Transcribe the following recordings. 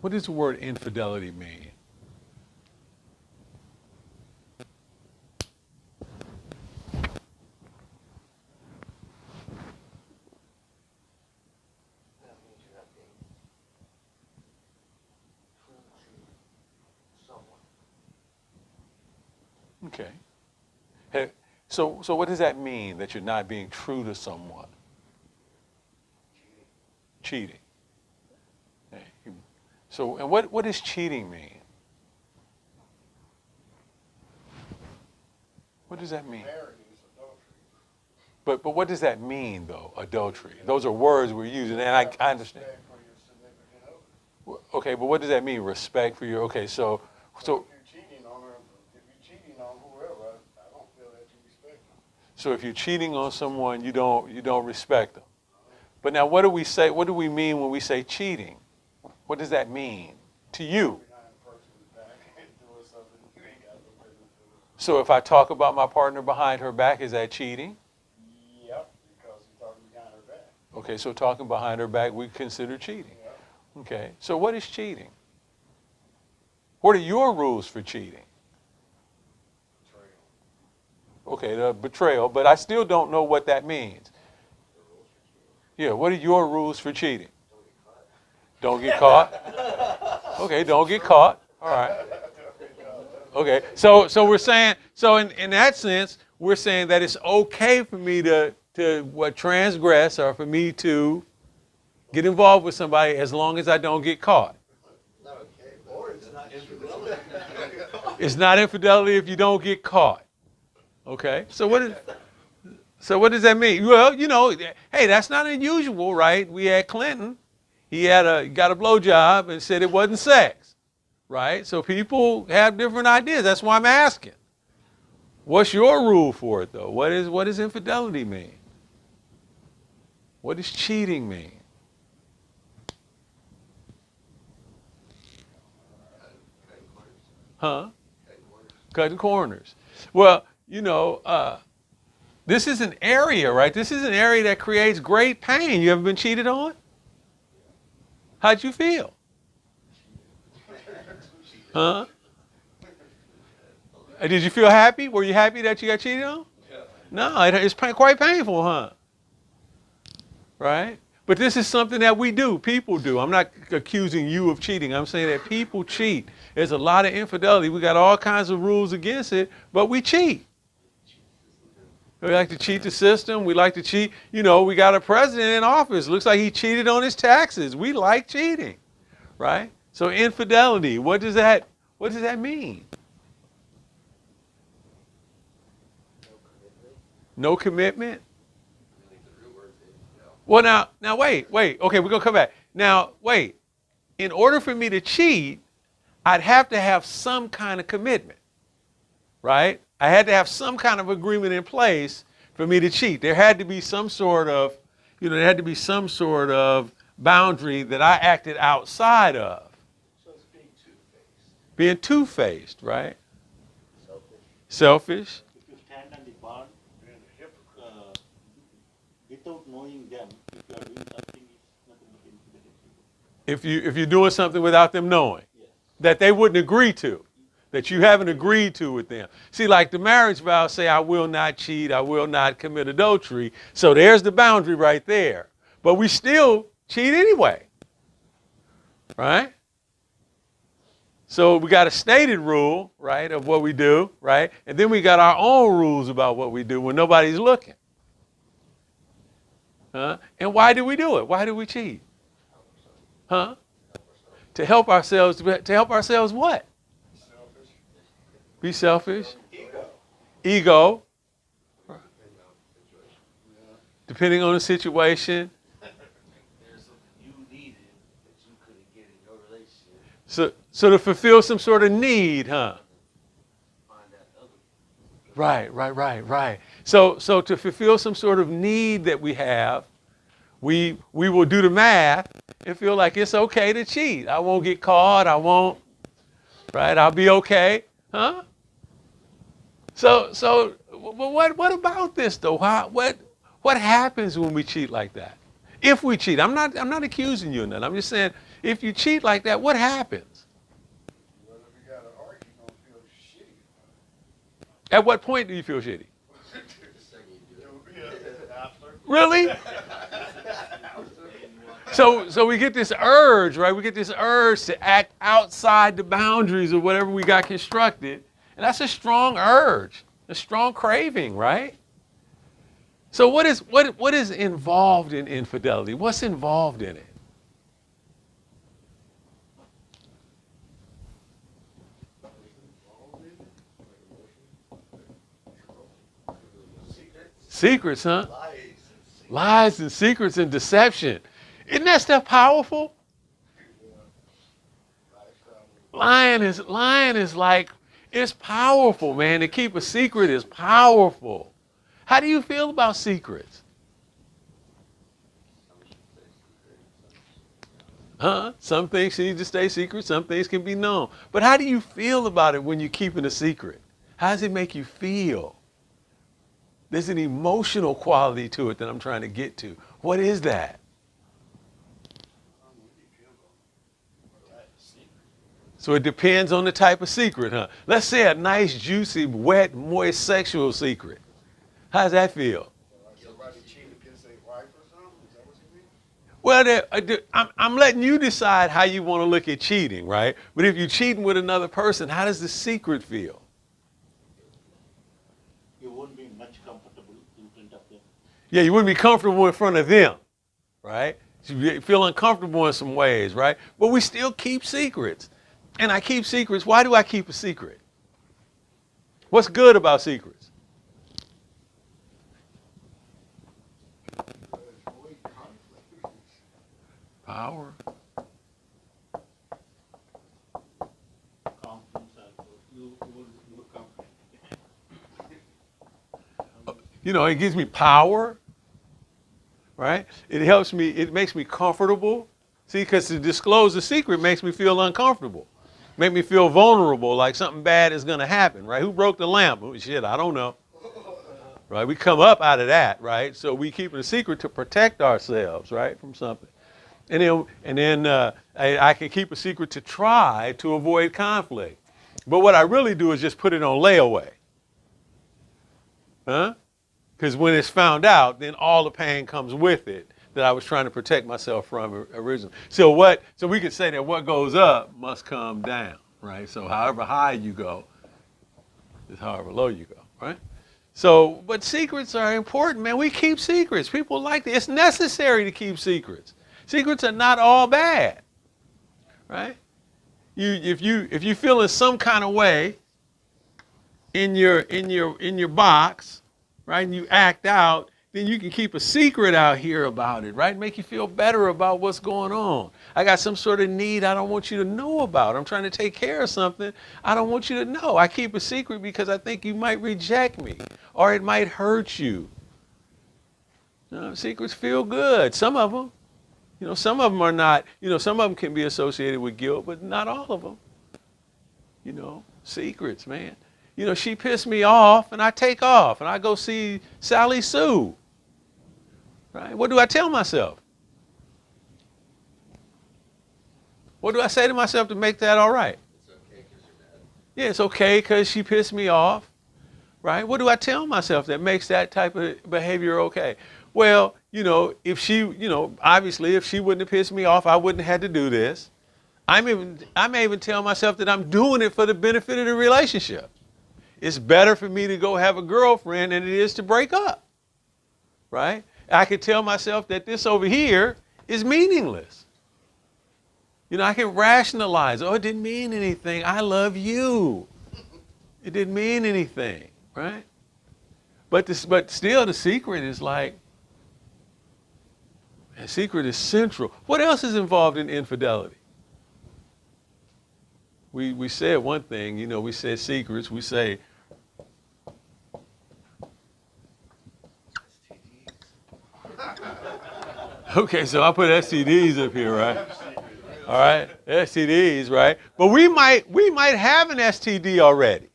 What does the word infidelity mean? That means you're not being true to someone. Okay. So what does that mean, that you're not being true to someone? Cheating. Cheating. Okay. So, and what does cheating mean? What does that mean? Marriage is adultery. But what does that mean, though, adultery? Those are words we're using, and I understand. Respect for your significant other. Okay, but what does that mean, respect for your, okay, so If you're cheating on her, if you're cheating on whoever, I don't feel that you respect them. so if you're cheating on someone, you don't respect them. But now what do we say, what do we mean when we say cheating? What does that mean to you? Behind a person's back and doing something you ain't got no business doing. So if I talk about my partner behind her back, is that cheating? Yep, because you're talking behind her back. Okay, so talking behind her back, we consider cheating. Yep. Okay, so what is cheating? What are your rules for cheating? Betrayal. Okay, the betrayal, but I still don't know what that means. The rules for cheating. Yeah, what are your rules for cheating? Don't get caught. Don't get caught? Okay, don't get caught. All right. Okay, so we're saying, so in that sense, we're saying that it's okay for me to transgress, or for me to get involved with somebody as long as I don't get caught. Not okay, or it's not infidelity. It's not infidelity if you don't get caught. Okay, so what does that mean? Well, you know, hey, that's not unusual, right? We had Clinton. He got a blowjob and said it wasn't sex, right? So people have different ideas. That's why I'm asking. What's your rule for it, though? What does infidelity mean? What does cheating mean? Huh? Cutting corners. Well, you know, this is an area, right? This is an area that creates great pain. You ever been cheated on? How'd you feel? Huh? Did you feel happy? Were you happy that you got cheated on? No, it's quite painful, huh? Right? But this is something that we do. People do. I'm not accusing you of cheating. I'm saying that people cheat. There's a lot of infidelity. We got all kinds of rules against it, but we cheat. We like to cheat the system. We like to cheat. You know, we got a president in office. Looks like he cheated on his taxes. We like cheating, right? So infidelity, what does that mean? No commitment? Well, now wait. Okay, we're going to come back. Now, wait. In order for me to cheat, I'd have to have some kind of commitment, right? I had to have some kind of agreement in place for me to cheat. There had to be some sort of, there had to be some sort of boundary that I acted outside of. So it's being two-faced. Being two-faced, right? Selfish. Selfish. If you stand on the bar Being a hypocrite. without knowing them, if you are doing something, it's not going to be infidelity. If you're doing something without them knowing, Yes. that they wouldn't agree to, that you haven't agreed to with them. See, like the marriage vows say, I will not cheat, I will not commit adultery. So there's the boundary right there. But we still cheat anyway, right? So we got a stated rule, right, of what we do, right? And then we got our own rules about what we do when nobody's looking. And why do we do it? Why do we cheat? Huh? To help ourselves. To help ourselves what? Selfish. Be selfish. Ego. Ego. Depending on the situation. There's something you needed that you couldn't get in your relationship. So to fulfill some sort of need, huh? Find that other. Right. So to fulfill some sort of need that we have, we will do the math and feel like it's okay to cheat. I won't get caught. I won't, right? I'll be okay, huh? So what about this though? What happens when we cheat like that? If we cheat, I'm not accusing you of that. I'm just saying, If you cheat like that, what happens? Well, if you got a heart, you're going to feel shitty At what point do you feel shitty? about it. After. Really? So we get this urge, right? We get this urge to act outside the boundaries of whatever we got constructed. And that's a strong urge, a strong craving, right? So what is involved in infidelity? What's involved in it? Secrets, huh? Lies and secrets and deception. Isn't that stuff powerful? Lying is like, it's powerful, man. To keep a secret is powerful. How do you feel about secrets? Huh? Some things need to stay secret, some things can be known. But how do you feel about it when you're keeping a secret? How does it make you feel? There's an emotional quality to it that I'm trying to get to. What is that? So it depends on the type of secret, huh? Let's say a nice, juicy, wet, moist sexual secret. How does that feel? Somebody cheated against their wife or something? Is that what you mean? Well, I'm letting you decide how you want to look at cheating, right? But if you're cheating with another person, how does the secret feel? You won't be much comfortable in front of them. Yeah, you wouldn't be comfortable in front of them, right? You feel uncomfortable in some ways, right? But we still keep secrets. And I keep secrets. Why do I keep a secret? What's good about secrets? Power. Confidence also. You won't look confident. You know, it gives me power, right? It helps me, it makes me comfortable. See, because to disclose a secret makes me feel uncomfortable. Make me feel vulnerable, like something bad is going to happen, right? Who broke the lamp? Oh, shit, I don't know. Right? We come up out of that, right? So we keep it a secret to protect ourselves, right, from something. And then I can keep a secret to try to avoid conflict. But what I really do is just put it on layaway. Huh? Because when it's found out, then all the pain comes with it that I was trying to protect myself from originally. So we could say that what goes up must come down, right? So however high you go is however low you go, right? So, but secrets are important, man. We keep secrets. People like that. It's necessary to keep secrets. Secrets are not all bad, right? If you feel in some kind of way in your box, right, and you act out, then you can keep a secret out here about it, right? Make you feel better about what's going on. I got some sort of need I don't want you to know about. I'm trying to take care of something I don't want you to know. I keep a secret because I think you might reject me or it might hurt you. Secrets feel good. Some of them. Some of them are not, some of them can be associated with guilt, but not all of them. Secrets, man. She pissed me off and I take off and I go see Sally Sue. Right? What do I tell myself? What do I say to myself to make that all right? It's okay because you're mad. Yeah, it's okay because she pissed me off. Right? What do I tell myself that makes that type of behavior okay? Well, if she, obviously if she wouldn't have pissed me off, I wouldn't have had to do this. I may even tell myself that I'm doing it for the benefit of the relationship. It's better for me to go have a girlfriend than it is to break up. Right? I could tell myself that this over here is meaningless. I can rationalize. Oh, it didn't mean anything. I love you. It didn't mean anything, right? But still the secret is like, the secret is central. What else is involved in infidelity? We said one thing, we said secrets. We say, okay, so I put STDs up here, right? All right, STDs, right? But we might have an STD already.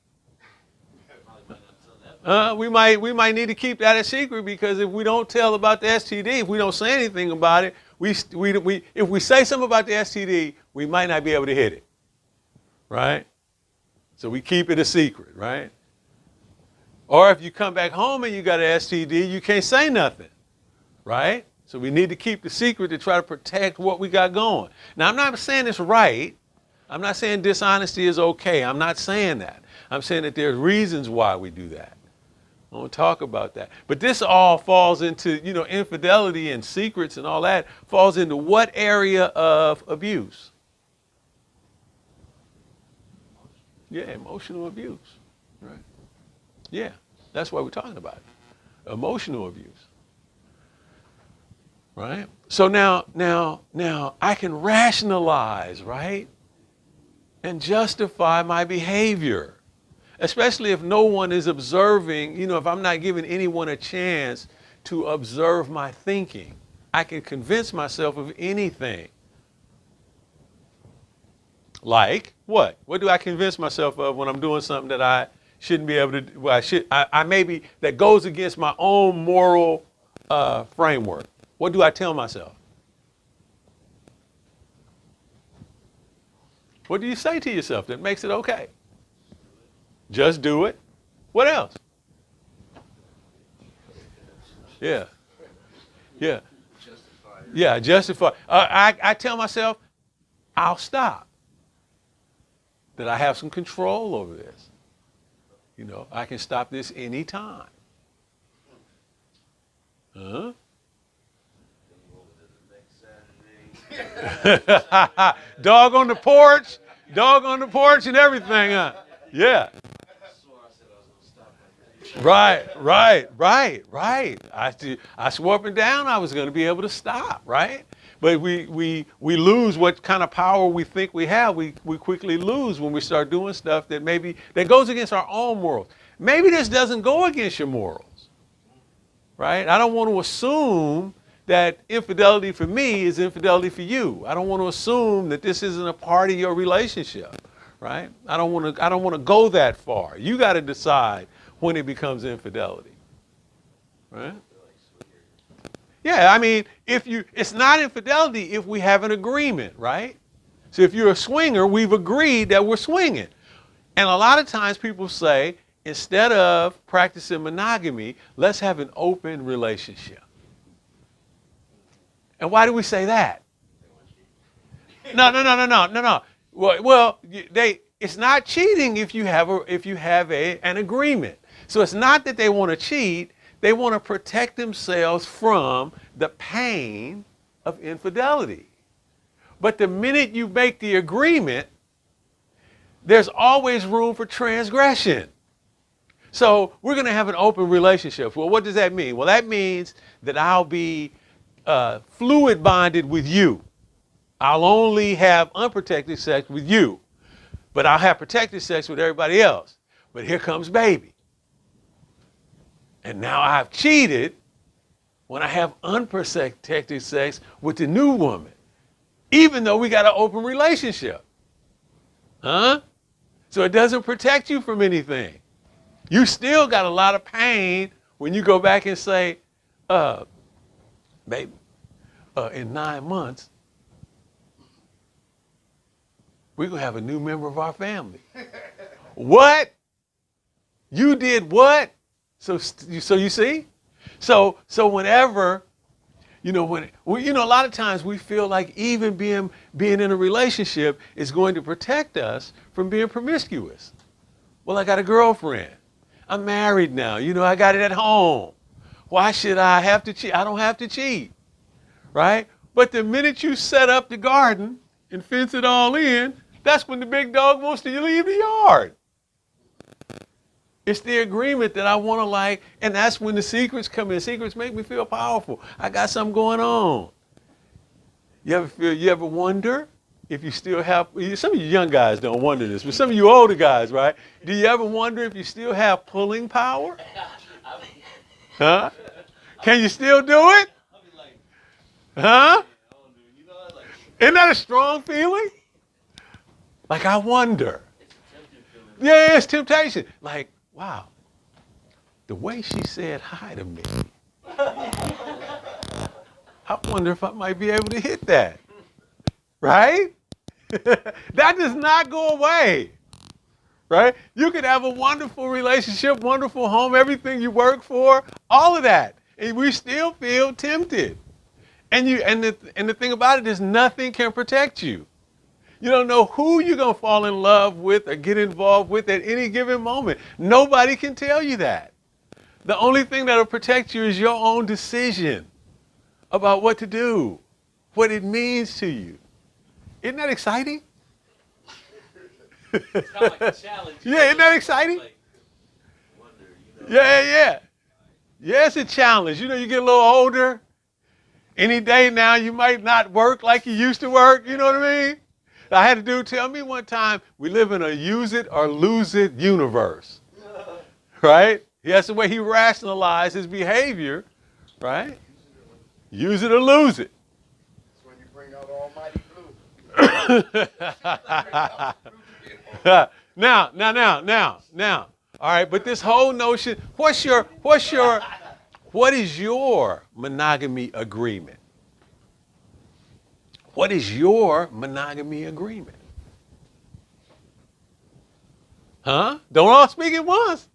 We might need to keep that a secret because if we don't tell about the STD, if we don't say anything about it, if we say something about the STD, we might not be able to hit it, right? So we keep it a secret, right? Or if you come back home and you got an STD, you can't say nothing, right? So we need to keep the secret to try to protect what we got going. Now, I'm not saying it's right. I'm not saying dishonesty is okay. I'm not saying that. I'm saying that there's reasons why we do that. I won't talk about that. But this all falls into, infidelity and secrets and all that falls into what area of abuse? Yeah, emotional abuse, right? Yeah, that's why we're talking about it. Emotional abuse. Right? So now I can rationalize, right? And justify my behavior. Especially if no one is observing, if I'm not giving anyone a chance to observe my thinking. I can convince myself of anything. Like what? What do I convince myself of when I'm doing something that I shouldn't be able to do? Well, I maybe that goes against my own moral framework. What do I tell myself? What do you say to yourself that makes it okay? Just do it. What else? Yeah. Yeah. Yeah, justify. I tell myself, I'll stop. That I have some control over this. I can stop this anytime. Huh? Dog on the porch and everything, huh? Yeah. Right. I swore up and down I was going to be able to stop, right? But we lose what kind of power we think we have. We quickly lose when we start doing stuff that goes against our own morals. Maybe this doesn't go against your morals, right? I don't want to assume that infidelity for me is infidelity for you. I don't want to assume that this isn't a part of your relationship, right? I don't want to go that far. You got to decide when it becomes infidelity, right? Yeah, I mean, it's not infidelity if we have an agreement, right? So if you're a swinger, we've agreed that we're swinging. And a lot of times people say, instead of practicing monogamy, let's have an open relationship. And why do we say that? No. Well, it's not cheating if you have an agreement. So it's not that they want to cheat. They want to protect themselves from the pain of infidelity. But the minute you make the agreement, there's always room for transgression. So we're going to have an open relationship. Well, what does that mean? Well, that means that I'll be fluid bonded with you. I'll only have unprotected sex with you, but I'll have protected sex with everybody else. But here comes baby. And now I've cheated when I have unprotected sex with the new woman, even though we got an open relationship. Huh? So it doesn't protect you from anything. You still got a lot of pain when you go back and say, baby, in 9 months, we're going to have a new member of our family. What? You did what? So you see? So whenever, a lot of times we feel like even being in a relationship is going to protect us from being promiscuous. Well, I got a girlfriend. I'm married now. I got it at home. Why should I have to cheat? I don't have to cheat, right? But the minute you set up the garden and fence it all in, that's when the big dog wants to leave the yard. It's the agreement that I want to and that's when the secrets come in. Secrets make me feel powerful. I got something going on. You ever wonder if you still have, some of you young guys don't wonder this, but some of you older guys, right? Do you ever wonder if you still have pulling power? Huh? Can you still do it? Huh? Isn't that a strong feeling? I wonder. Yeah, it's temptation. Wow, the way she said hi to me. I wonder if I might be able to hit that. Right? That does not go away. Right? You could have a wonderful relationship, wonderful home, everything you work for, all of that. And we still feel tempted. And the thing about it is nothing can protect you. You don't know who you're going to fall in love with or get involved with at any given moment. Nobody can tell you that. The only thing that'll protect you is your own decision about what to do, what it means to you. Isn't that exciting? It's kind of like a challenge. Yeah, isn't that exciting? Like, wonder, Yeah. Yeah, it's a challenge. You know, you get a little older. Any day now, you might not work like you used to work. You know what I mean? I had a dude tell me one time, we live in a use it or lose it universe. Right? That's the way he rationalized his behavior. Right? Use it or lose it. That's when you bring out almighty blue. Now. All right, but this whole notion, what is your monogamy agreement? What is your monogamy agreement? Huh? Don't all speak at once.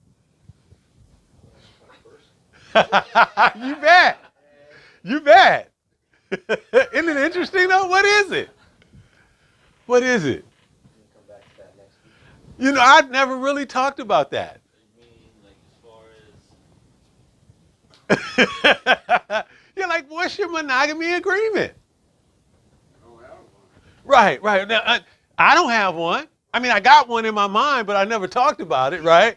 You bet. Isn't it interesting though? What is it? What is it? You know, I've never really talked about that. you mean like as far as You're like, what's your monogamy agreement? I don't have one. Right. Now, I don't have one. I mean, I got one in my mind, but I never talked about it, right?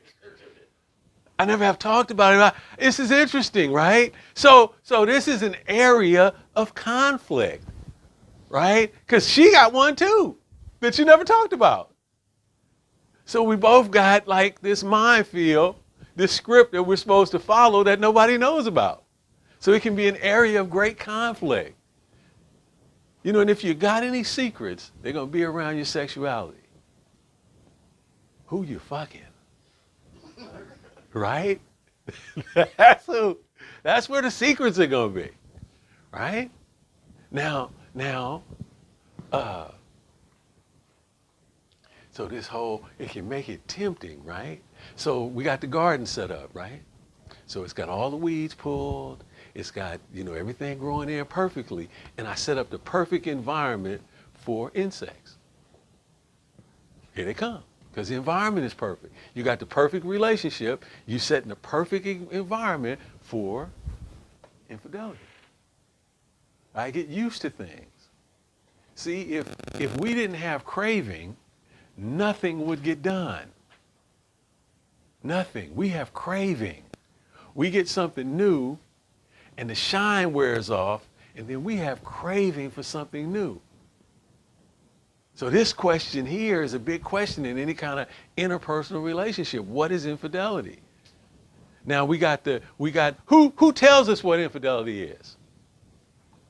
I never have talked about it. This is interesting, right? So this is an area of conflict, right? Because she got one too that you never talked about. So we both got like this minefield, this script that we're supposed to follow that nobody knows about. So it can be an area of great conflict. You know, and if you got any secrets, they're going to be around your sexuality. Who you fucking? Right? That's where the secrets are going to be. Right? Now, so this whole, it can make it tempting, right? So we got the garden set up, right? So it's got all the weeds pulled. It's got, everything growing in perfectly. And I set up the perfect environment for insects. Here they come, because the environment is perfect. You got the perfect relationship. You set in the perfect environment for infidelity. I get used to things. See, if we didn't have craving, nothing would get done. Nothing. We have craving. We get something new, and the shine wears off, and then we have craving for something new. So this question here is a big question in any kind of interpersonal relationship. What is infidelity? Now we got who tells us what infidelity is?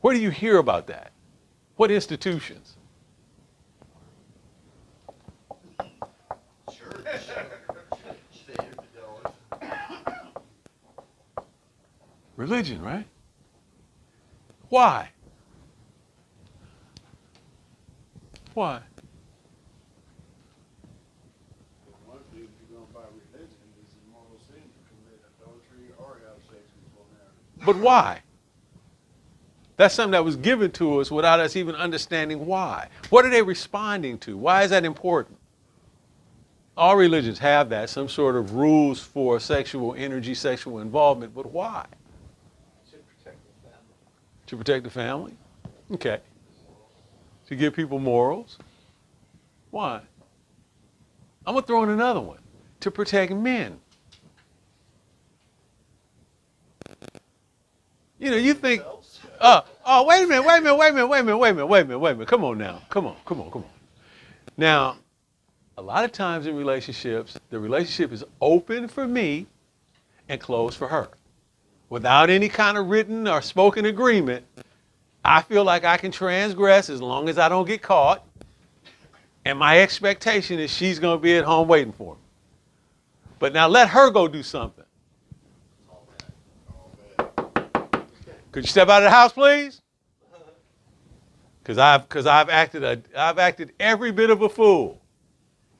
Where do you hear about that? What institutions? Religion, right? Why? Why? One thing, if you're going by religion, it's a moral sin to commit adultery or have sex before marriage. But why? That's something that was given to us without us even understanding why. What are they responding to? Why is that important? All religions have that, some sort of rules for sexual energy, sexual involvement, but why? to protect the family. To protect the family? Okay. To give people morals? Why? I'm going to throw in another one. To protect men. You think, wait a minute. Come on now. Come on. Now, a lot of times in relationships, the relationship is open for me and closed for her. Without any kind of written or spoken agreement, I feel like I can transgress as long as I don't get caught. And my expectation is she's going to be at home waiting for me. But now let her go do something. Could you step out of the house, please? Because I've acted every bit of a fool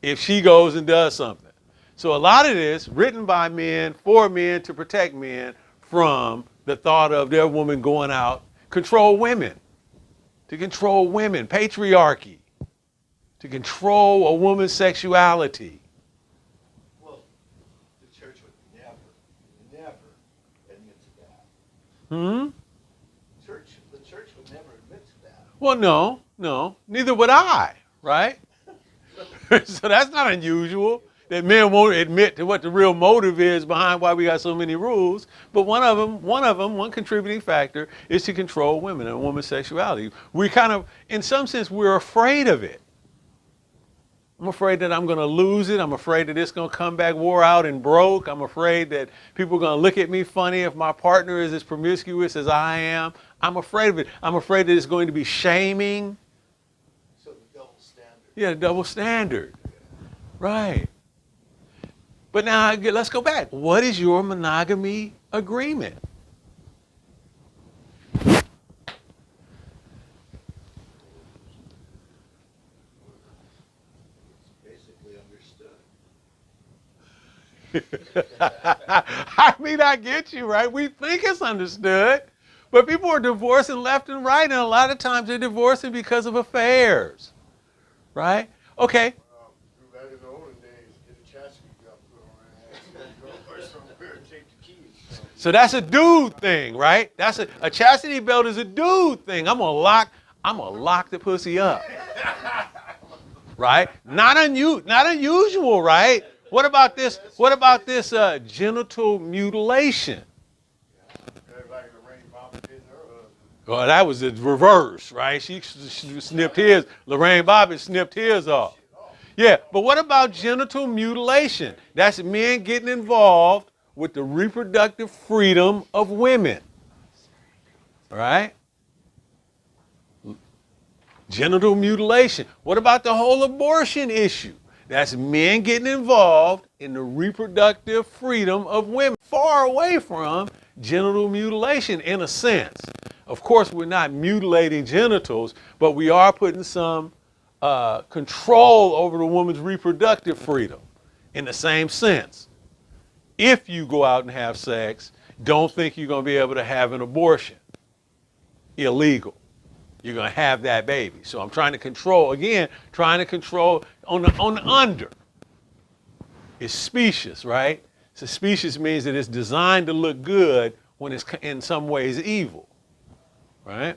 if she goes and does something. So a lot of this written by men for men to protect men from the thought of their woman going out, to control women, patriarchy, to control a woman's sexuality. Well, the church would never admit to that. Hmm? The church would never admit to that. Well, no, neither would I, right? So that's not unusual that men won't admit to what the real motive is behind why we got so many rules. But one contributing factor is to control women and women's sexuality. We kind of, in some sense, we're afraid of it. I'm afraid that I'm going to lose it. I'm afraid that it's going to come back wore out and broke. I'm afraid that people are going to look at me funny if my partner is as promiscuous as I am. I'm afraid of it. I'm afraid that it's going to be shaming. So the double standard. Yeah, the double standard. Right. But now let's go back. What is your monogamy agreement? Basically understood. I mean, I get you, right? We think it's understood, but people are divorcing left and right, and a lot of times they're divorcing because of affairs, right? Okay. Back in the olden days, get a chastity belt put on her ass and go somewhere and take the keys. So that's a dude thing, right? That's a chastity belt is a dude thing. I'm gonna lock the pussy up, right? Not unusual, right? What about this genital mutilation? Like Lorraine Bobbitt did her husband. Well, that was the reverse, right? She snipped his. Lorraine Bobbitt snipped his off. Yeah, but what about genital mutilation? That's men getting involved with the reproductive freedom of women. All right? Genital mutilation. What about the whole abortion issue? That's men getting involved in the reproductive freedom of women, far away from genital mutilation in a sense. Of course, we're not mutilating genitals, but we are putting some control over the woman's reproductive freedom in the same sense. If you go out and have sex, don't think you're going to be able to have an abortion. Illegal. You're going to have that baby. So I'm trying to control on the under. It's specious, right? So specious means that it's designed to look good when it's in some ways evil, right?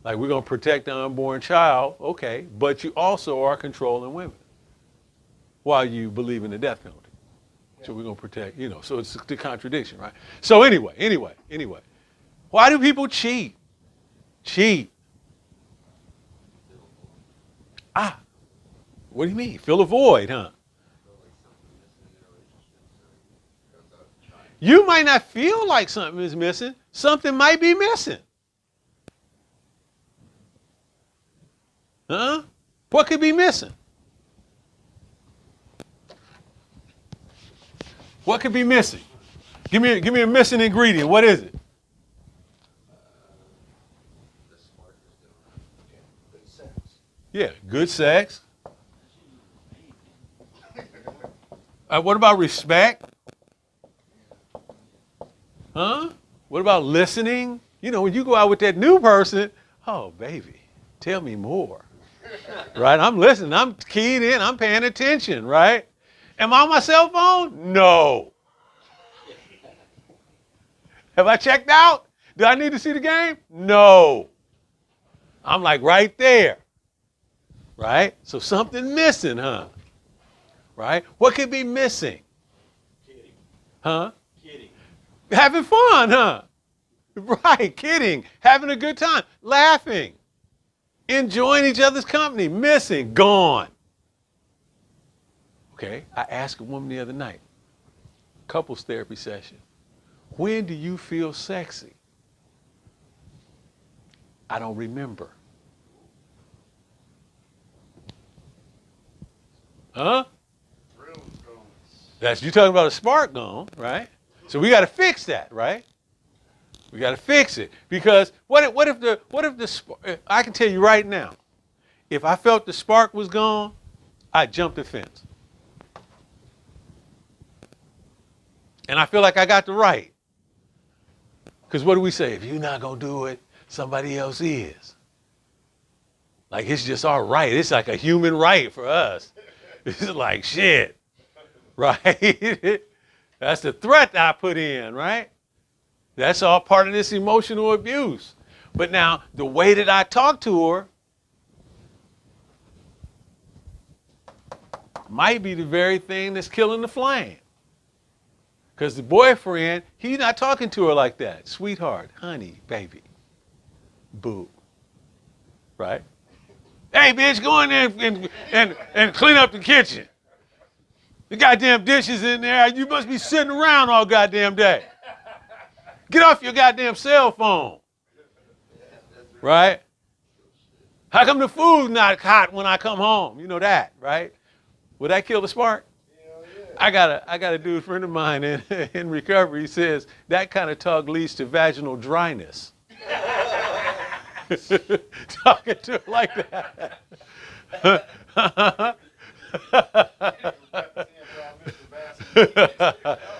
Like we're going to protect the unborn child, okay, but you also are controlling women while you believe in the death penalty. So we're going to protect, so it's the contradiction, right? So anyway, why do people cheat? What do you mean? Fill a void, huh? You might not feel like something is missing. Something might be missing. Huh? What could be missing? What could be missing? Give me a missing ingredient. What is it? Good sex. Yeah, good sex. What about respect? Huh? What about listening? When you go out with that new person, oh, baby, tell me more. Right? I'm listening. I'm keyed in. I'm paying attention, right? Am I on my cell phone? No. Have I checked out? Do I need to see the game? No. I'm like right there. Right? So something missing, huh? Right? What could be missing? Kidding. Huh? Kidding. Having fun, huh? Right, kidding, having a good time, laughing, enjoying each other's company, missing, gone. Okay, I asked a woman the other night, couples therapy session, when do you feel sexy? I don't remember. Huh? You're talking about a spark gone, right? So we got to fix that, right? We got to fix it. Because what if the I can tell you right now, if I felt the spark was gone, I'd jump the fence. And I feel like I got the right. Because what do we say? If you're not going to do it, somebody else is. Like, it's just our right. It's like a human right for us. It's like, shit. Right? That's the threat that I put in, right? That's all part of this emotional abuse. But now, the way that I talk to her might be the very thing that's killing the flame. Because the boyfriend, he's not talking to her like that. Sweetheart, honey, baby, boo. Right? Hey, bitch, go in there and clean up the kitchen. The goddamn dishes in there. You must be sitting around all goddamn day. Get off your goddamn cell phone. Right? How come the food's not hot when I come home? You know that, right? Would that kill the spark? I got a dude friend of mine in recovery. He says that kind of talk leads to vaginal dryness. Talking to her like that.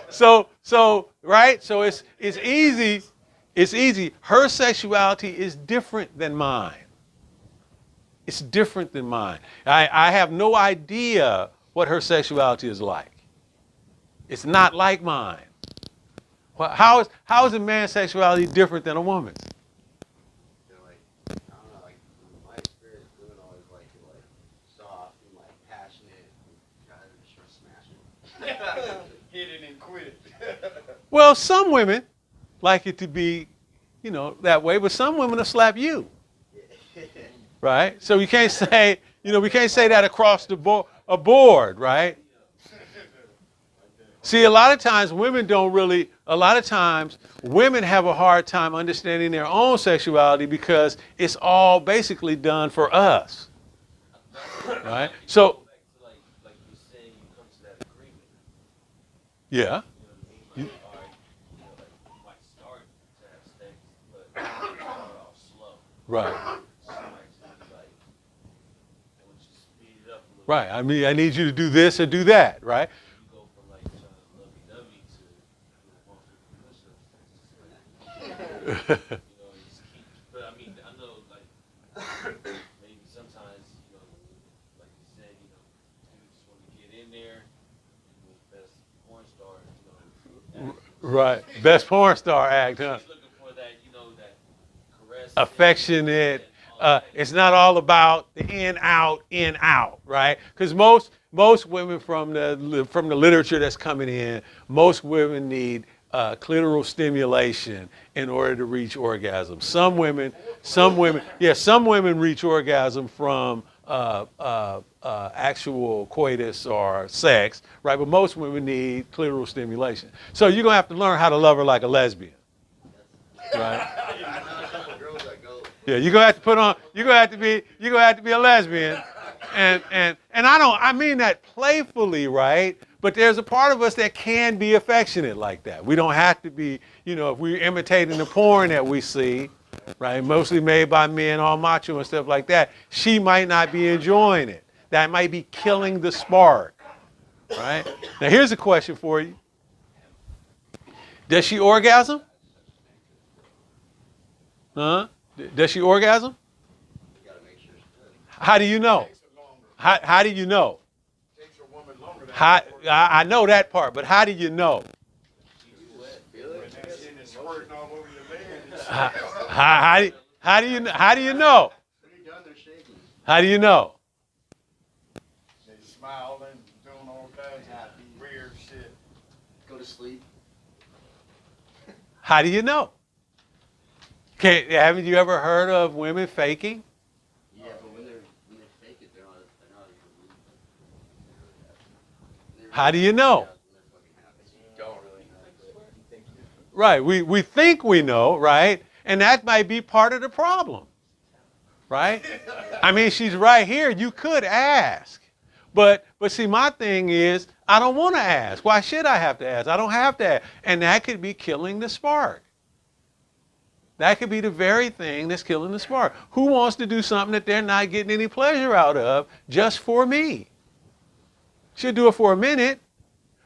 So right? So it's easy. It's easy. Her sexuality is different than mine. It's different than mine. I have no idea what her sexuality is like. It's not like mine. Well, how is a man's sexuality different than a woman's? Like, I don't know, like, from my experience, women always like it, like, soft and, like, passionate, and try to smash it. Hit it and quit. Well, some women like it to be, that way, but some women will slap you. Right? So you can't say, we can't say that across the board, right? See, a lot of times women have a hard time understanding their own sexuality because it's all basically done for us. Right? So, like you said, you come to that agreement. yeah. You know what I mean? Like, all right, like, you might start to have sex, but you start off slow. Right. So you might just be like, I want you to speed it up a little bit. Right. I mean, I need you to do this or do that, right? You go from, like, trying to lovey-dovey to, push-ups. You just keep, but I mean, I know, like, maybe sometimes, like you said, you just want to get in there, best porn star, Right. Best porn star act, huh? She's looking for that, that caress. Affectionate. It's not all about the in out, right? Because most women from the literature that's coming in, most women need clitoral stimulation in order to reach orgasm. Some women reach orgasm from actual coitus or sex, right? But most women need clitoral stimulation. So you're gonna have to learn how to love her like a lesbian, right? Yeah, you're gonna have to put on. You're gonna have to be a lesbian, and I mean that playfully, right? But there's a part of us that can be affectionate like that. We don't have to be, if we're imitating the porn that we see, right? Mostly made by men, all macho and stuff like that. She might not be enjoying it. That might be killing the spark, right? Now here's a question for you. Does she orgasm? Huh? Does she orgasm? How do you know? How do you know? I know that part, but how do you know? How do you know? How do you know? They smiling, doing all kinds of weird shit. Go to sleep. How do you know? Haven't you ever heard of women faking? Yeah, but when they fake it, they're not even. How do you know? You don't really know. Right, we think we know, right? And that might be part of the problem, right? I mean, she's right here. You could ask. But see, my thing is, I don't want to ask. Why should I have to ask? I don't have to ask. And that could be killing the spark. That could be the very thing that's killing the spark. Who wants to do something that they're not getting any pleasure out of just for me? She'll do it for a minute,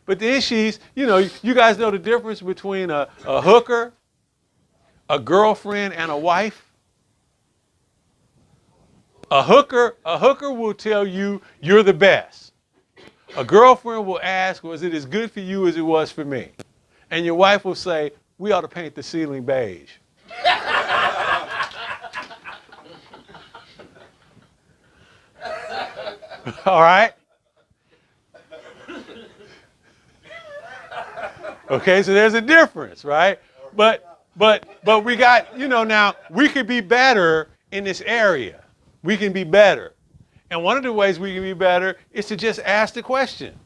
but then you guys know the difference between a hooker, a girlfriend, and a wife? A hooker will tell you you're the best. A girlfriend will ask, was it as good for you as it was for me? And your wife will say, we ought to paint the ceiling beige. All right? Okay, so there's a difference, right? But we got, now we could be better in this area. We can be better. And one of the ways we can be better is to just ask the question.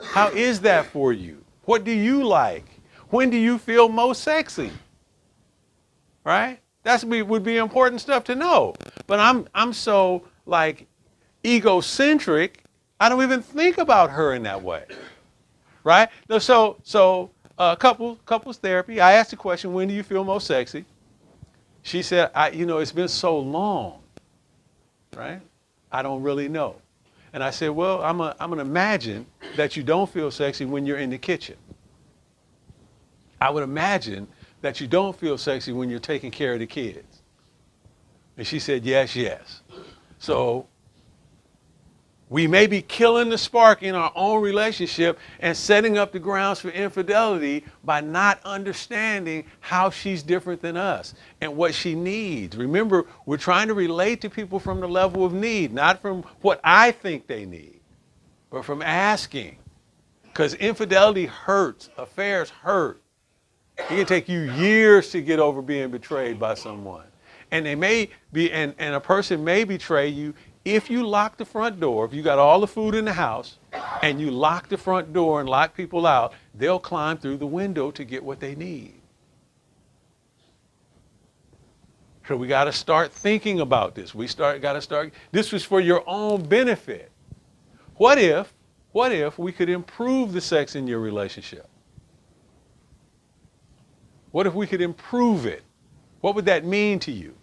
How is that for you? What do you like? When do you feel most sexy? Right? Would be important stuff to know. But I'm so like egocentric, I don't even think about her in that way. Right? So couples therapy, I asked the question, when do you feel most sexy? She said, it's been so long. Right? I don't really know. And I said, well, I'm going to imagine that you don't feel sexy when you're in the kitchen. I would imagine that you don't feel sexy when you're taking care of the kids. And she said, yes. So we may be killing the spark in our own relationship and setting up the grounds for infidelity by not understanding how she's different than us and what she needs. Remember, we're trying to relate to people from the level of need, not from what I think they need, but from asking. Because infidelity hurts, affairs hurt. It can take you years to get over being betrayed by someone. And they may be, and a person may betray you if you lock the front door. If you got all the food in the house and you lock the front door and lock people out, they'll climb through the window to get what they need. So we got to start thinking about this. This was for your own benefit. What if we could improve the sex in your relationship? What if we could improve it? What would that mean to you?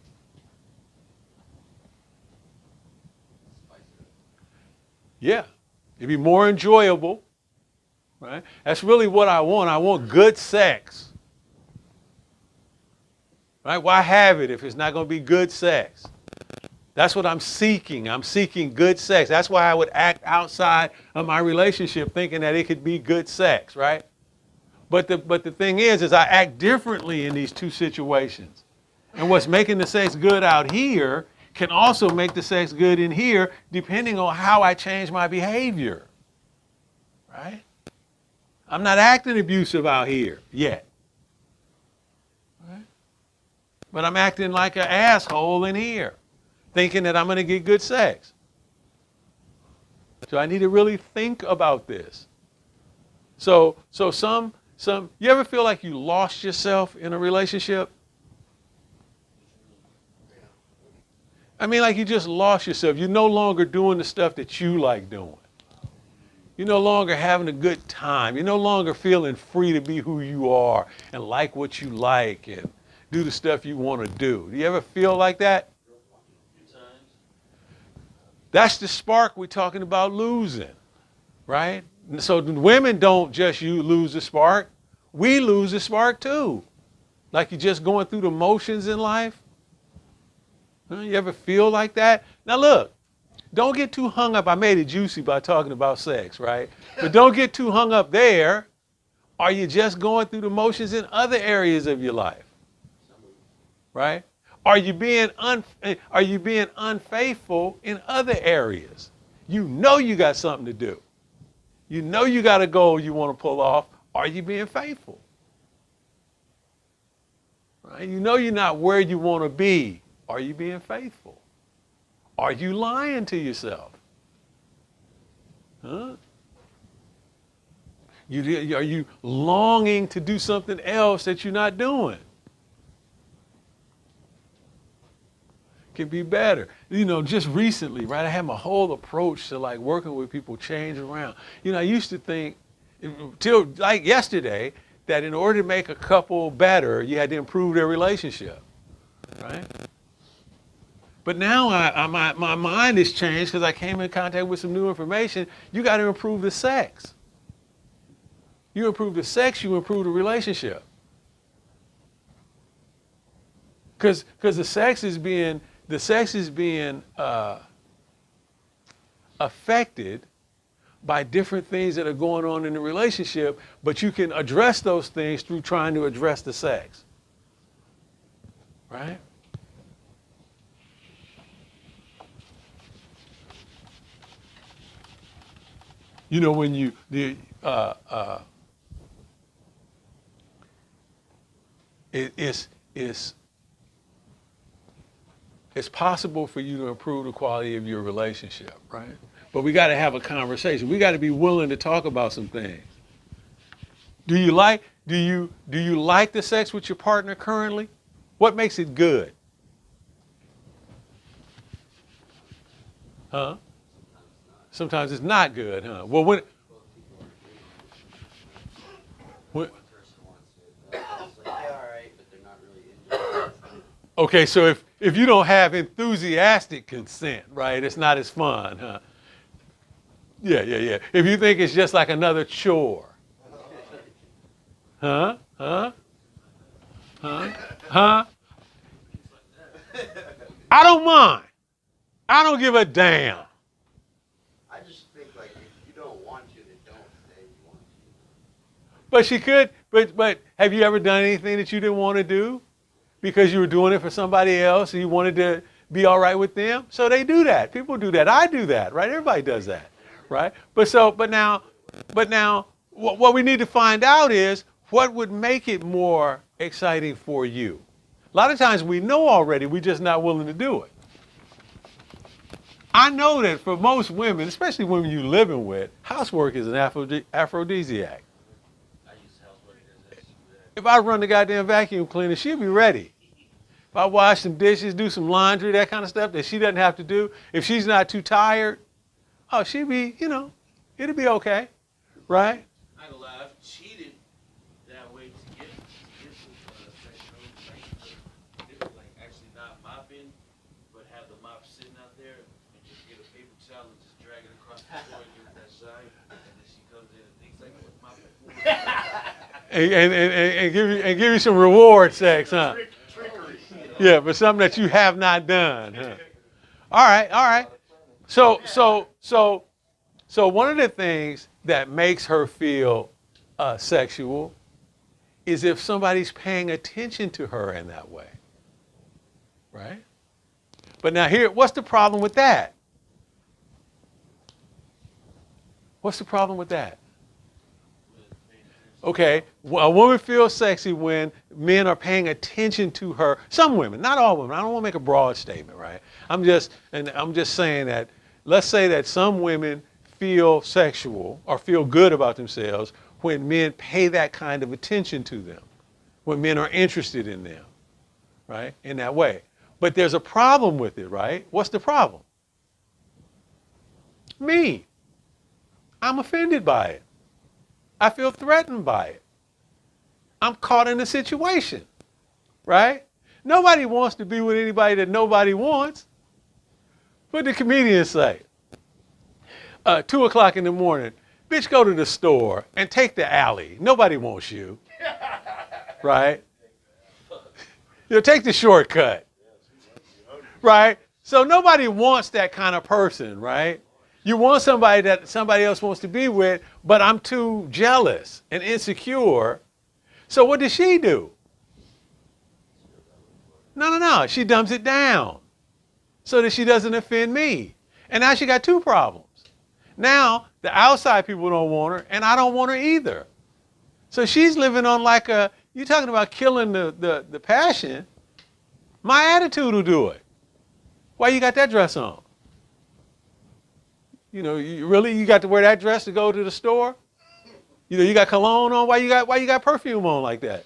Yeah, it'd be more enjoyable, right? That's really what I want. I want good sex. Right? Why have it if it's not going to be good sex? That's what I'm seeking. I'm seeking good sex. That's why I would act outside of my relationship thinking that it could be good sex, right? But the thing is I act differently in these two situations. And what's making the sex good out here can also make the sex good in here depending on how I change my behavior, right? I'm not acting abusive out here yet, right? But I'm acting like an asshole in here, thinking that I'm going to get good sex. So I need to really think about this. So you ever feel like you lost yourself in a relationship? I mean, like you just lost yourself. You're no longer doing the stuff that you like doing. You're no longer having a good time. You're no longer feeling free to be who you are and like what you like and do the stuff you want to do. Do you ever feel like that? That's the spark we're talking about losing, right? So women don't just lose the spark. We lose the spark too. Like you're just going through the motions in life. You ever feel like that? Now look, don't get too hung up. I made it juicy by talking about sex, right? But don't get too hung up there. Are you just going through the motions in other areas of your life? Right? Are you being unfaithful in other areas? You know you got something to do. You know you got a goal you want to pull off. Are you being faithful? Right? You know you're not where you want to be. Are you being faithful? Are you lying to yourself? Huh? Are you longing to do something else that you're not doing? Can be better. Just recently, right, I had my whole approach to like working with people change around. I used to think, till like yesterday, that in order to make a couple better, you had to improve their relationship. right? But now my mind has changed because I came in contact with some new information. You got to improve the sex. You improve the sex, you improve the relationship. Because the sex is being affected by different things that are going on in the relationship, but you can address those things through trying to address the sex. Right? You know, when it's possible for you to improve the quality of your relationship, right? But we got to have a conversation. We got to be willing to talk about some things. Do you like the sex with your partner currently? What makes it good? Huh? Sometimes it's not good, huh? Well, when okay, so if you don't have enthusiastic consent, right, it's not as fun, huh? Yeah. If you think it's just like another chore. Huh? I don't mind. I don't give a damn. I just think like if you don't want to, then don't say you want to. But she could, but have you ever done anything that you didn't want to do because you were doing it for somebody else and you wanted to be all right with them? So they do that. People do that. I do that, right? Everybody does that, right? But now, what we need to find out is what would make it more exciting for you. A lot of times we know already, we're just not willing to do it. I know that for most women, especially women you're living with, housework is an aphrodisiac. If I run the goddamn vacuum cleaner, she'll be ready. If I wash some dishes, do some laundry, that kind of stuff that she doesn't have to do, if she's not too tired, oh, she'll be, it'll be okay, right? I ain't gonna lie, I've cheated that way to get some sexual, like actually not mopping, but have the mop sitting out there and just get a paper towel and just drag it across the floor and give it that side, and then she comes in and thinks like, what's mopping for? And give you some reward sex, huh? Yeah, but something that you have not done, huh? All right. So one of the things that makes her feel sexual is if somebody's paying attention to her in that way, right? But now what's the problem with that? What's the problem with that? Okay, a woman feels sexy when men are paying attention to her. Some women, not all women. I don't want to make a broad statement, right? I'm just saying that, let's say that some women feel sexual or feel good about themselves when men pay that kind of attention to them, when men are interested in them, right? In that way. But there's a problem with it, right? What's the problem? Me. I'm offended by it. I feel threatened by it. I'm caught in a situation, right? Nobody wants to be with anybody that nobody wants. What the comedians say? 2 o'clock in the morning, bitch, go to the store and take the alley. Nobody wants you, right? Take the shortcut, right? So nobody wants that kind of person, right? You want somebody that somebody else wants to be with, but I'm too jealous and insecure. So what does she do? No. She dumbs it down so that she doesn't offend me. And now she got two problems. Now the outside people don't want her, and I don't want her either. So she's living on like you're talking about killing the passion. My attitude will do it. Why you got that dress on? You got to wear that dress to go to the store? You got cologne on? Why you got perfume on like that?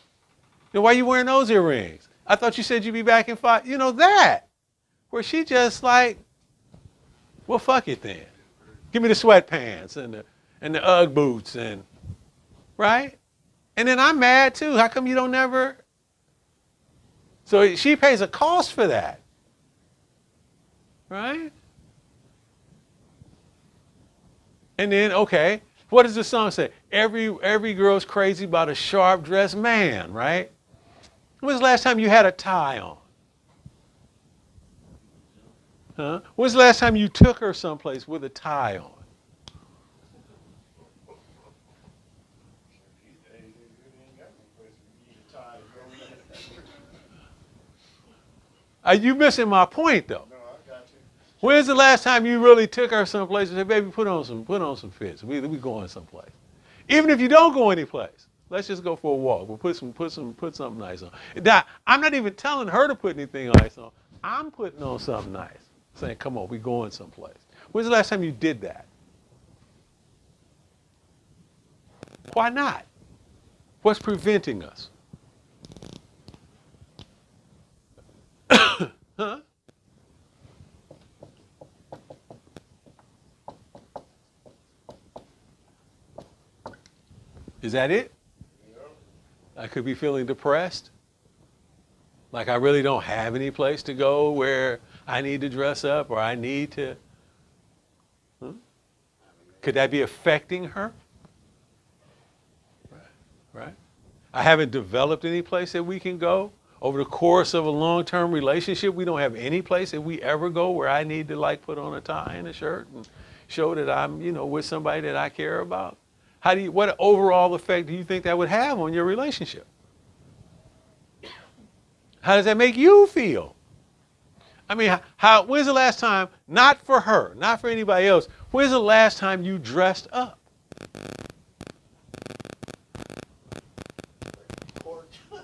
Why you wearing those earrings? I thought you said you'd be back in 5. That. Where she just like, well, fuck it then. Give me the sweatpants and the Ugg boots right? And then I'm mad too. How come you don't never So she pays a cost for that. Right? And then, okay, what does the song say? Every girl's crazy about a sharp-dressed man, right? When's the last time you had a tie on? Huh? When's the last time you took her someplace with a tie on? These days, you really ain't got no place for you to tie to go. Are you missing my point, though? No, I got you. When's the last time you really took her someplace and said, "Baby, put on some fits. We going someplace." Even if you don't go anyplace, let's just go for a walk. We'll put something nice on. Now, I'm not even telling her to put anything nice on. I'm putting on something nice, saying, "Come on, we going someplace." When's the last time you did that? Why not? What's preventing us? Huh? Is that it? I could be feeling depressed. Like I really don't have any place to go where I need to dress up or I need to. Huh? Could that be affecting her? Right? I haven't developed any place that we can go. Over the course of a long-term relationship, we don't have any place that we ever go where I need to like put on a tie and a shirt and show that I'm, with somebody that I care about. What overall effect do you think that would have on your relationship? How does that make you feel? I mean, when's the last time, not for her, not for anybody else, when's the last time you dressed up?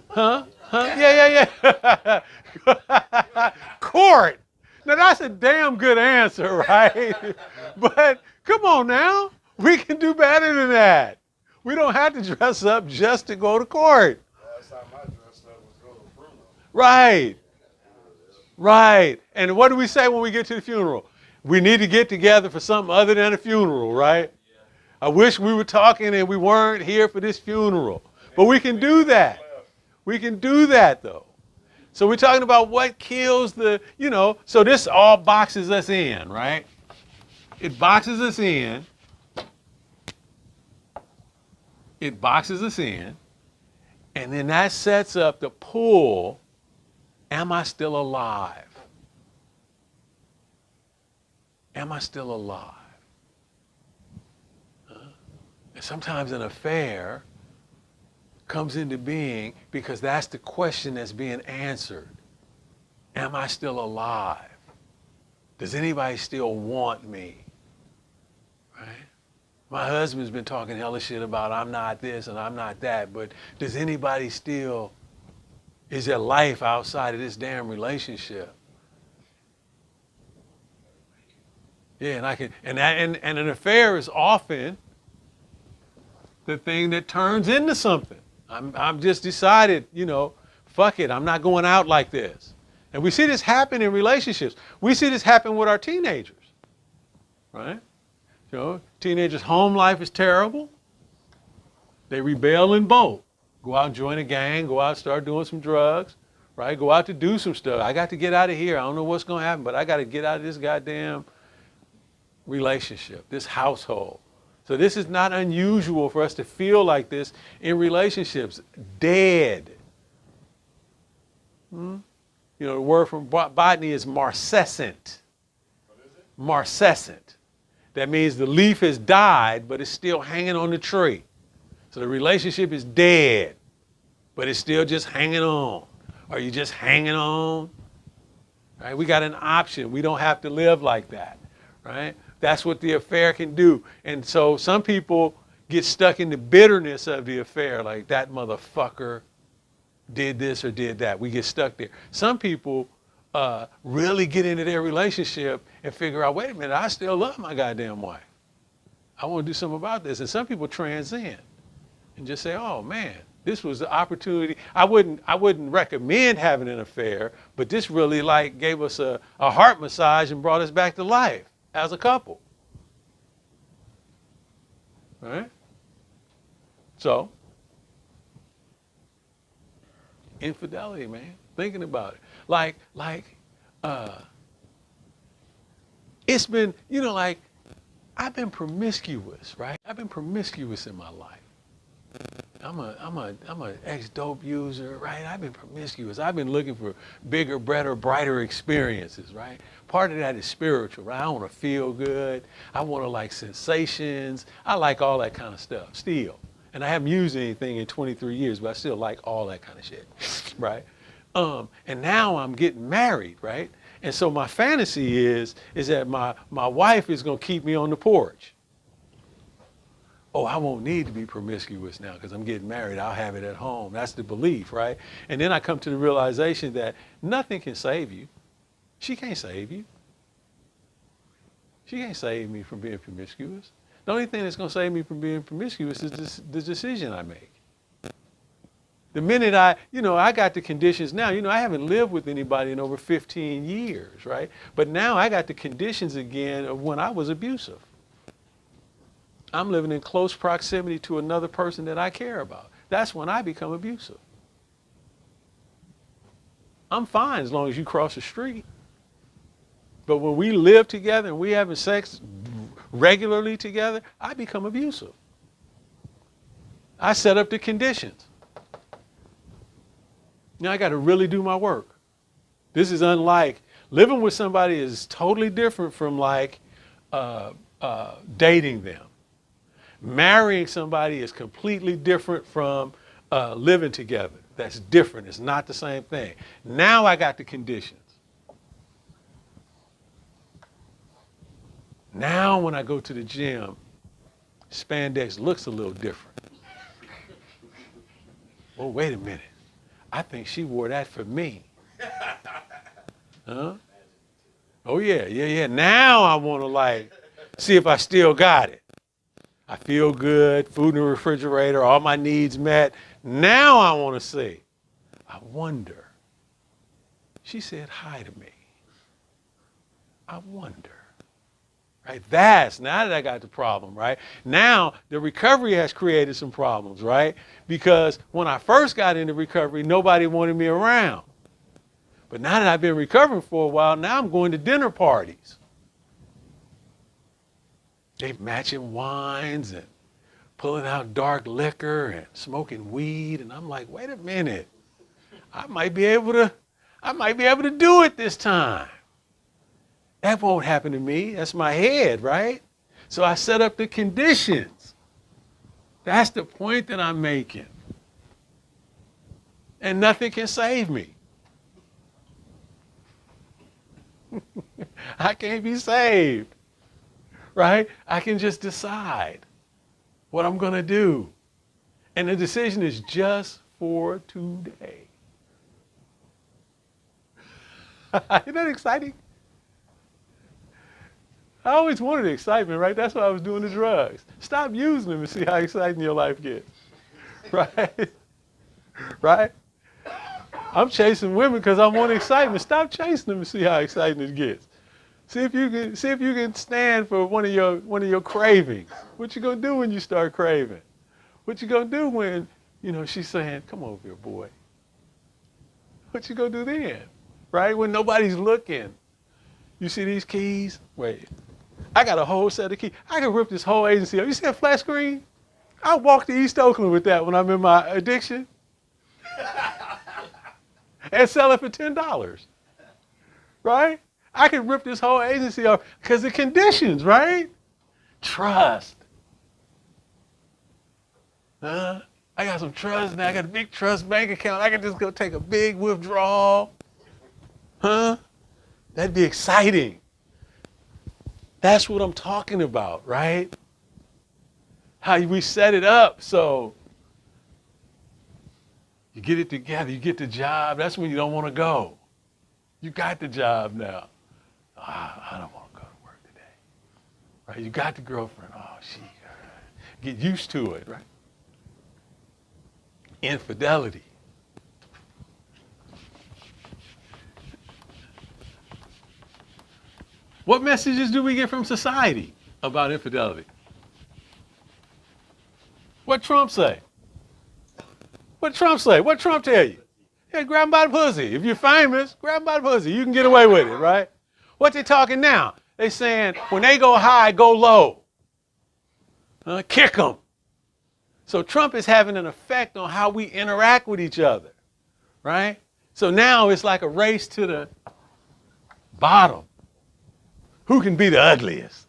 Huh? Yeah. Court. Now that's a damn good answer, right? But come on now. We can do better than that. We don't have to dress up just to go to court. Last time I dressed up was go to Bruno. Right. And what do we say when we get to the funeral? We need to get together for something other than a funeral, right? I wish we were talking and we weren't here for this funeral. But we can do that. We can do that, though. So we're talking about what kills so this all boxes us in, right? It boxes us in. It boxes us in. And then that sets up the pull. Am I still alive? Am I still alive? And sometimes an affair comes into being because that's the question that's being answered. Am I still alive? Does anybody still want me? Right? My husband's been talking hella shit about I'm not this and I'm not that, but does anybody still, is there life outside of this damn relationship? Yeah, and an affair is often the thing that turns into something. I'm just decided, fuck it, I'm not going out like this. And we see this happen in relationships. We see this happen with our teenagers, right? Teenagers' home life is terrible. They rebel and bolt. Go out and join a gang, go out and start doing some drugs, right? Go out to do some stuff. I got to get out of here. I don't know what's going to happen, but I got to get out of this goddamn relationship, this household. So this is not unusual for us to feel like this in relationships. Dead. The word from botany is marcescent. What is it? Marcescent. That means the leaf has died, but it's still hanging on the tree. So the relationship is dead, but it's still just hanging on. Are you just hanging on? Right? We got an option. We don't have to live like that, right? That's what the affair can do. And so some people get stuck in the bitterness of the affair, like that motherfucker did this or did that. We get stuck there. Some people really get into their relationship and figure out, wait a minute, I still love my goddamn wife. I want to do something about this. And some people transcend and just say, oh man, this was the opportunity. I wouldn't recommend having an affair, but this really gave us a heart massage and brought us back to life as a couple. Right? So, infidelity, man. Thinking about it. It's been, like, I've been promiscuous, right? I've been promiscuous in my life. I'm a ex-dope user, right? I've been promiscuous. I've been looking for bigger, better, brighter experiences, right? Part of that is spiritual, right? I want to feel good. I want to like sensations. I like all that kind of stuff still. And I haven't used anything in 23 years, but I still like all that kind of shit, right? And now I'm getting married, right? And so my fantasy is that my wife is going to keep me on the porch. Oh, I won't need to be promiscuous now because I'm getting married. I'll have it at home. That's the belief, right? And then I come to the realization that nothing can save you. She can't save you. She can't save me from being promiscuous. The only thing that's going to save me from being promiscuous is the decision I make. The minute I got the conditions now, I haven't lived with anybody in over 15 years, right? But now I got the conditions again of when I was abusive. I'm living in close proximity to another person that I care about. That's when I become abusive. I'm fine as long as you cross the street. But when we live together and we having sex regularly together, I become abusive. I set up the conditions. Now I got to really do my work. This is unlike, living with somebody is totally different from like dating them. Marrying somebody is completely different from living together. That's different. It's not the same thing. Now I got the conditions. Now when I go to the gym, spandex looks a little different. Oh, wait a minute. I think she wore that for me. Huh? Oh, yeah. Now I want to like see if I still got it. I feel good, food in the refrigerator, all my needs met. Now I want to see. I wonder. She said hi to me. I wonder. Right? Now that I got the problem, right? Now the recovery has created some problems, right? Because when I first got into recovery, nobody wanted me around. But now that I've been recovering for a while, now I'm going to dinner parties. They matching wines and pulling out dark liquor and smoking weed. And I'm like, wait a minute. I might be able to do it this time. That won't happen to me. That's my head, right? So I set up the conditions. That's the point that I'm making. And nothing can save me. I can't be saved, right? I can just decide what I'm going to do. And the decision is just for today. Isn't that exciting? I always wanted excitement, right? That's why I was doing the drugs. Stop using them and see how exciting your life gets. Right? Right? I'm chasing women because I want excitement. Stop chasing them and see how exciting it gets. See if you can stand for one of your cravings. What you gonna do when you start craving? What you gonna do when, she's saying, come over here, boy. What you gonna do then? Right? When nobody's looking. You see these keys? Wait. I got a whole set of keys. I can rip this whole agency up. You see that flat screen? I walk to East Oakland with that when I'm in my addiction. And sell it for $10. Right? I can rip this whole agency off because the conditions, right? Trust. I got some trust now. I got a big trust bank account. I can just go take a big withdrawal. That'd be exciting. That's what I'm talking about, right? How we set it up so you get it together, you get the job. That's when you don't want to go. You got the job now. I don't want to go to work today. Right? You got the girlfriend. Get used to it, right? Infidelity. What messages do we get from society about infidelity? What Trump say? What Trump say? What Trump tell you? Yeah, grab him by the pussy. If you're famous, grab him by the pussy. You can get away with it, right? What they talking now? They saying when they go high, go low. Kick them. So Trump is having an effect on how we interact with each other, right? So now it's like a race to the bottom. Who can be the ugliest?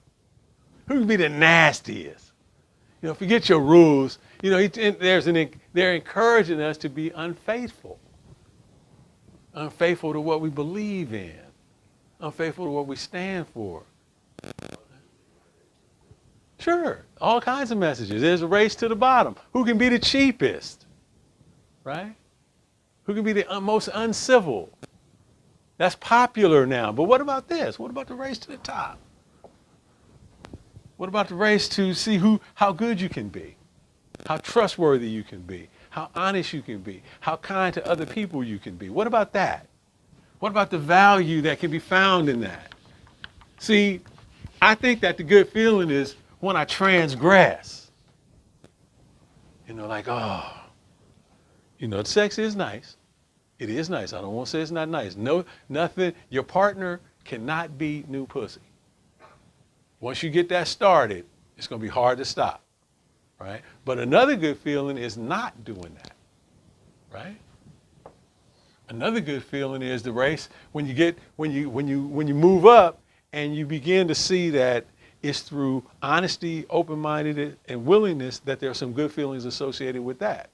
Who can be the nastiest? You know, forget your rules. You know, they're encouraging us to be unfaithful. Unfaithful to what we believe in. Unfaithful to what we stand for. Sure, all kinds of messages. There's a race to the bottom. Who can be the cheapest? Right? Who can be the most uncivil? That's popular now. But what about this? What about the race to the top? What about the race to see how good you can be? How trustworthy you can be? How honest you can be? How kind to other people you can be? What about that? What about the value that can be found in that? See, I think that the good feeling is when I transgress. You know, like, oh, you know, sex is nice. It is nice. I don't want to say it's not nice. No, nothing. Your partner cannot be new pussy. Once you get that started, it's going to be hard to stop, right? But another good feeling is not doing that, right? Another good feeling is the race when you move up and you begin to see that it's through honesty, open-mindedness, and willingness that there are some good feelings associated with that.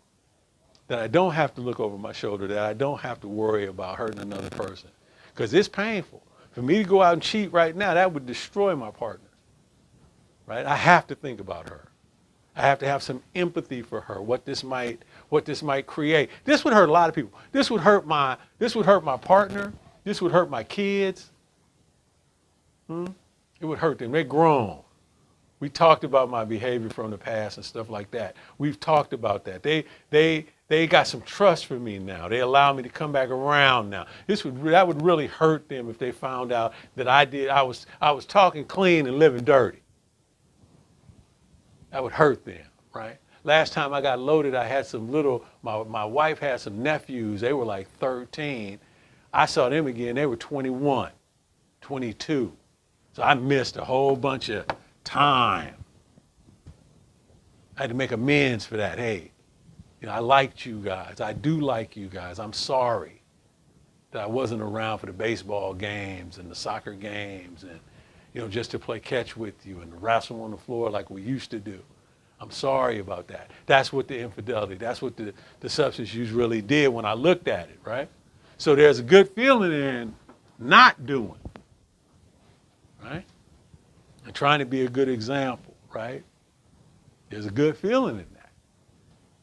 That I don't have to look over my shoulder, that I don't have to worry about hurting another person. Because it's painful. For me to go out and cheat right now, that would destroy my partner. Right? I have to think about her. I have to have some empathy for her, what this might create. This would hurt a lot of people. This would hurt my partner. This would hurt my kids. It would hurt them. They're grown. We talked about my behavior from the past and stuff like that. We've talked about that. They got some trust for me now. They allow me to come back around now. That would really hurt them if they found out that I was talking clean and living dirty. That would hurt them, right? Last time I got loaded, I had my wife had some nephews. They were like 13. I saw them again. They were 21, 22. So I missed a whole bunch of time. I had to make amends for that. Hey, you know, I liked you guys. I do like you guys. I'm sorry that I wasn't around for the baseball games and the soccer games and, you know, just to play catch with you and to wrestle on the floor like we used to do. I'm sorry about that. That's what the infidelity, that's what the substance use really did when I looked at it, right? So there's a good feeling in not doing, right? And trying to be a good example, right? There's a good feeling in that.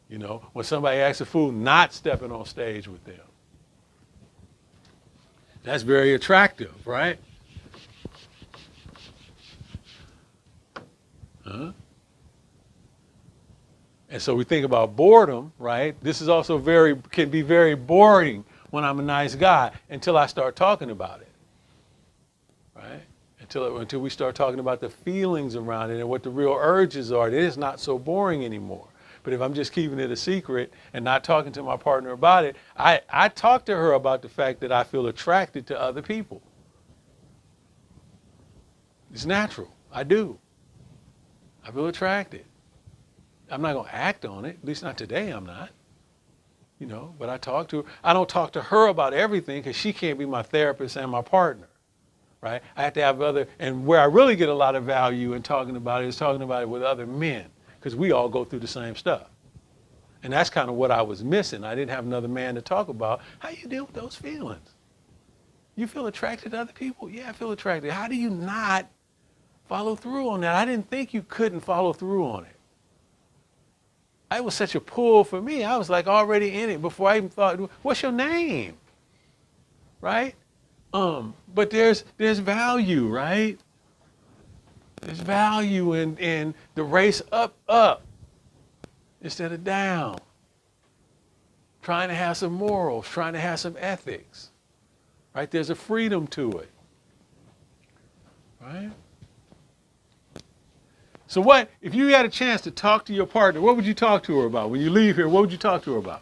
You know, when somebody asks a fool not stepping on stage with them. That's very attractive, right? And so we think about boredom, right? This is also can be very boring when I'm a nice guy until I start talking about it, right? Until we start talking about the feelings around it and what the real urges are. It is not so boring anymore. But if I'm just keeping it a secret and not talking to my partner about it, I talk to her about the fact that I feel attracted to other people. It's natural. I do. I feel attracted. I'm not going to act on it. At least not today, I'm not. You know, but I talk to her. I don't talk to her about everything because she can't be my therapist and my partner, right? I have to have and where I really get a lot of value in talking about it is talking about it with other men because we all go through the same stuff. And that's kind of what I was missing. I didn't have another man to talk about. How you deal with those feelings? You feel attracted to other people? Yeah, I feel attracted. How do you not follow through on that? I didn't think you couldn't follow through on it. It was such a pull for me. I was like already in it before I even thought, what's your name? Right? But there's value, right? There's value in the race up instead of down. Trying to have some morals, trying to have some ethics. Right? There's a freedom to it. Right? So what, if you had a chance to talk to your partner, what would you talk to her about? When you leave here, what would you talk to her about?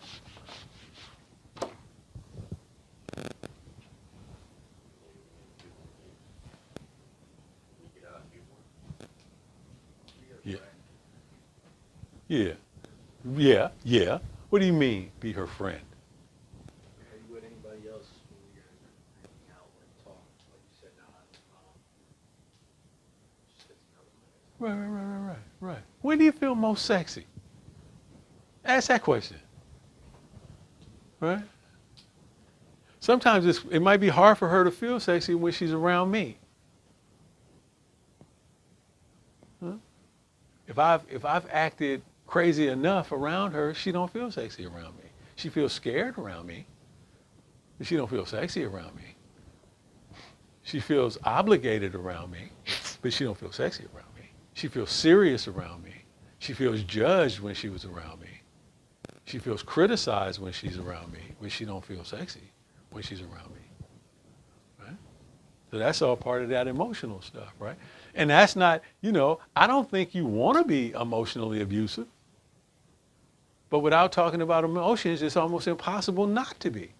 Yeah. Yeah. Yeah. What do you mean, be her friend? Are you with anybody else when you guys are hanging out or talk? Like you said, nah, just gets another man. Right. When do you feel most sexy? Ask that question. Right? Sometimes it might be hard for her to feel sexy when she's around me. Huh? If I've acted crazy enough around her, she don't feel sexy around me. She feels scared around me, but she don't feel sexy around me. She feels obligated around me, but she don't feel sexy around me. She feels serious around me. She feels judged when she was around me. She feels criticized when she's around me, but she don't feel sexy when she's around me. Right? So that's all part of that emotional stuff, right? And that's not, I don't think you want to be emotionally abusive. But without talking about emotions, it's almost impossible not to be.